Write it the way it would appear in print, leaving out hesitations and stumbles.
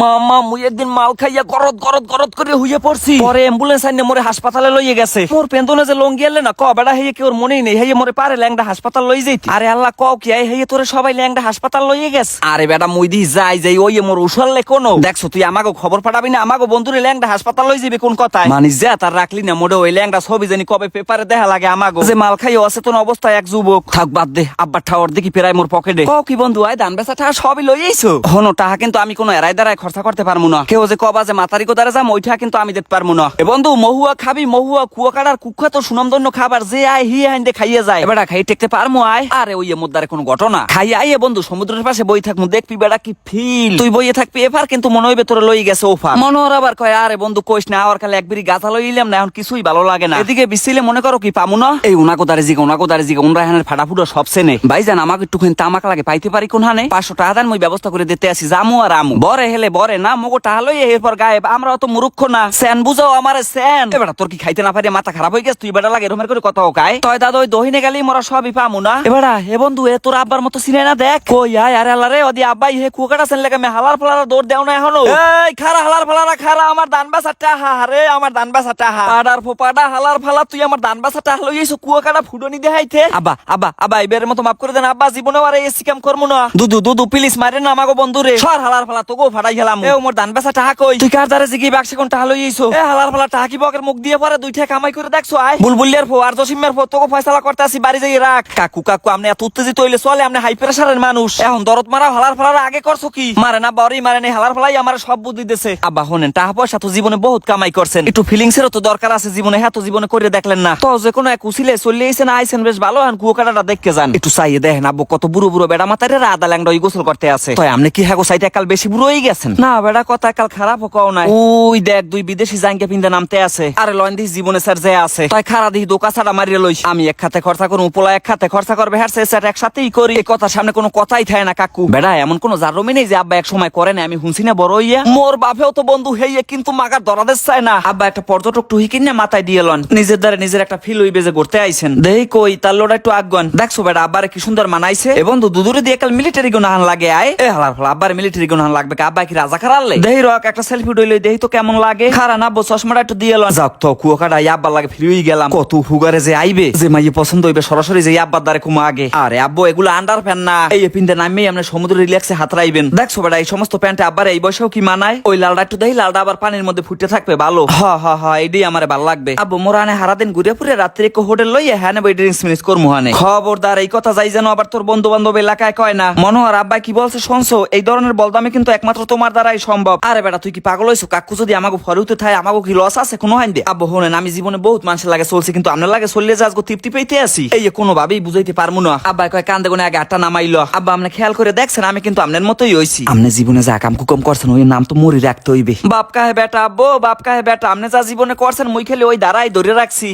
মামা মুই একদিন মাল খাইয়া গরদ গরদ গরদ করে হইয়া পড়ছি, পরে অ্যাম্বুলেন্স আইনে মোরে হাসপাতালে লইয়ে গেছে। মোর পেন্দনে যে লঙ্গি এলে না ক বেড়া হেয়ে কেউ মনেই নেই, হেয়ে মোরে পারে ল্যাংডা হাসপাতাল লই যাইতি। আরে আল্লাহ কও কি হেয়ে তোরে সবাই ল্যাংডা হাসপাতাল লইয়ে গেছে। আরে বেটা মুই দি যাই যাই ওই মোর উশাললে কোনো দেখছো তুই আমাকে খবর পাঠাবি না, আমাকে বন্ধুরে ল্যাংডা হাসপাতাল লই যাবি কোন কথায় মানিস যা তার রাখলি না মোড়ে ওই ল্যাংডা ছবি জানি কবে পেপারে দেখা লাগে আমাকে যে মাল খাইয়ে অচেতন অবস্থায় এক যুবক। থাক বাদ দে, আব্বার ঠাওয়ার দেখি পেরাই মোর পকেটে। কও কি বন্ধু আয় দান বেচা টাকা সবই লই আইছো। হনো টাকা কিন্তু আমি কোনো এরাই দ্বারাই খরচা করতে পারবো না। কেউ যে কবা যে মাতারি কোদারে যাম ওইটা কিন্তু আমি দেখতে পারবো না। এ বন্ধু মহুয়া খাবি, মহুয়া কুয়াকাটার কুখ্যাত সুনামধন্য খাবার যে আয় হি আইন খাইয়ে যায়, বেটা খাই টেকতে পারমু আয়। আরে ওই মুদ্দারে কোনো ঘটনা খাই আইয়ে বন্ধু সমুদ্রের পাশে বই থাকমু দেখবি বেটা কি ফিল। তুই বইয়ে থাকবি এফার কিন্তু মনে হইবে তোরে লই গেছে ওফার। মনোহর আবার কয় আরে বন্ধু কইস না, আর খালি একবারই গাথা লইলাম না এখন কিছুই ভালো লাগে না। এদিকে বিছিলে মনে করো কি পামু না এই উনাকোদারে জিগা উনরা হানের ফাটাফুটা সব সেনে ভাইজান আমাকে একটুখানি তামাক লাগে পাইতে পারি কোন হানে 500 টাকা দেন মই ব্যবস্থা করে দিতে আসি জামু আর আমু বরে হেলে বরে না মগো টাকা লই এরপর গায়েব। আমরা অত মূর্খ না, সেন বুঝাও আমারে সেন। এবারে তোর কি খাইতে না পারি মাথা খারাপ হয়ে গেছে, তুই বেটা লাগে এরকম করে কথা কায় তয় দাদা ওই দহিনে গেলি মোরা সবই পামু না। এবারা হে বন্ধু এ তোর আব্বার মতো চিনে না দেখ কই আয়। আরে আল্লাহ রে ওদি আব্বাই হে কুকাটা সেন লাগে মে হালার ফালার দৌড় দেও না এখনো। এই খারা হালার ফালারা খারা আমার দান বাসাটা হা রে আমার দান বাসাটা হা পাড়ার ফোপাডা হালার ফালা তুই আমার দান বাসাটা লই এসো কুয়াকাটা ফুডনি দেখাইতে। আব্বা আব্বা আব্বা এবারের মতো মাফ করে দেন আব্বা, জীবনে আর এই স্ক্যাম করমু না। দুদু দুদু প্লিজ মারে না আমাগো বন্ধু রে সর হালার ফালা তোগো ফাড়াই গেলাম। এ মোর দান বাসা টাকা কই তুই কার দারে জিগি বাক্সে কোন টাকা লই আইছো। এ হালার ফালা টাকা কি বকের মুখ দিয়ে পরে দুইটা কামাই করে দেখছো আয় বুলবুলিয়ার ফো আর জসিমের ফো তোগো ফয়সালা করতে আসি বাড়ি যাই রাখ। কাকু কাকু আমনে এত উত্তেজিত হইলে চলে, আমনে হাই প্রেসারের মানুষ এখন দরদ মারা হালার ফালার আগে করছো কি মারে না বড়ই মারে নাই হালার ফালাই আমার সব বুদ্ধি দিতেছে। আব্বা হোনেন টাকা পয়সা তো জীবনে বহুত কামাই করছেন, একটু ফিলিংসেরও তো দরকার আছে জীবনে। হ্যাঁ তো জীবনে করে দেখলেন না তো যে কোনো এক উসিলে চলে আইছেন আইছেন বেশ ভালো। এখন কুয়াকাটাটা দেখতে যান একটু চাইয়ে দেখেন আব্বু কত বুড়ো বুড়ো বেড়া মাথারে আদা ল্যাংডা গোসল করতে আছে। তো আপনি কি হ্যাঁ সাইডে একাল বেশি বুড়ো হয়ে গেছেন না বেড়া কথা একাল খারাপ কও নাই। ওই দেখ দুই বিদেশি জাঙ্গে পিন্দা নামতে আছে। আরে লয়ন দিস জীবনে স্যার যে আছে তাই খারা দিই দোকা ছাড়া মারিয়ে লইস। আমি এক খাতে খরচা করবো পোলা এক খাতে খরচা করবে হ্যাঁ স্যার একসাথেই করি। এই কথার সামনে কোনো কথাই থাকে না কাকু। বেড়া এমন কোনো জারমি নেই যে আব্বা এক সময় করে না আমি হুনছি না বড় ইয়া মোর বাপেও তো বন্ধু হেইয়ে কিন্তু মাগার দরাদের চায় না। আব্বা একটা পর্যটক টুহি কিনে মাথায় দিয়ে লন নিজের দ্বারা নিজের একটা ফিল হইবে যে ঘুরতে আইছেন দেই কই তার লোড়া একটু আগুন দেখছো বেড়া আব্বারে কি সুন্দর মানাইছে। এ বন্ধু দুদুরে দিয়ে কাল মিলিটারি গুনাহান লাগে আয়। এ হালার ফলা আব্বার মিলিটারি গুনাহান লাগবে আব্বা কি রাজা খারালে দেই রক একটা সেলফি ডইলে দেই তো কেমন লাগে। খারা না বো চশমাটা একটু দিয়ে লন যাক তো কুয়াকাটা আব্বার লাগে ফ্রি হই গেলাম। কত হুগারে যে আইবে যে মাইয়ে পছন্দ হইবে সরাসরি যে আব্বার দ্বারে কুমা আগে। আরে আব্বু এগুলো আন্ডার ফ্যান না এই পিনতে নামেই আমরা সমুদ্র রিল্যাক্সে হাত রাইবেন। দেখছো বেড়া এই সমস্ত প্যান্টে আব্বার এই বয়সেও কি মানায়। ওই লালটা একটু দেই লালটা আবার পানির মধ্যে ফুটে থাকবে ভালো। হ্যাঁ হ্যাঁ হ্যাঁ এটাই আমার ভালো লাগবে। আব্বু মোরানে হারাদিন ঘুরে ফুরে রাত্রে একটু হোটেল লইয়া হ্যাঁ বই ড্রিঙ্কস মিনিস করমু হানে। খবরদার এই কথা যাই যেন আবার তোর বন্ধু বান্ধব এলাকায় কয় না। মনোহর আব্বা কি বলছে শুনছো এই ধরনের বলদামি কিন্তু একমাত্র তোমার দ্বারাই সম্ভব। আরে বেটা তুই কি পাগল হইছো কাকু যদি আমাকে ফরিউতে থাকে আমাকে কি লস আছে কোনো হাইন দে। আব্বু হোনেন আমি জীবনে বহুত মানুষের লাগে চলছি কিন্তু আপনার লাগে চললে যে আজকে তৃপ্তি পেইতে আসি এই কোনো ভাবেই বুঝাইতে পারবো না। আব্বা কয় কান্দে কোনে আগে আটটা নামাইলো। আব্বা আপনি খেয়াল করে দেখছেন আমি কিন্তু আপনার মতোই হইছি। আপনি জীবনে যা কাম কুকম করছেন ওই নাম তো মরি রাখতে হইবে। বাপ কাহে বেটা আব্বু বাপ কাহে বেটা আপনি যা জীবনে করছেন মুই খেলে ওই দ্বারাই ধরে রাখছি।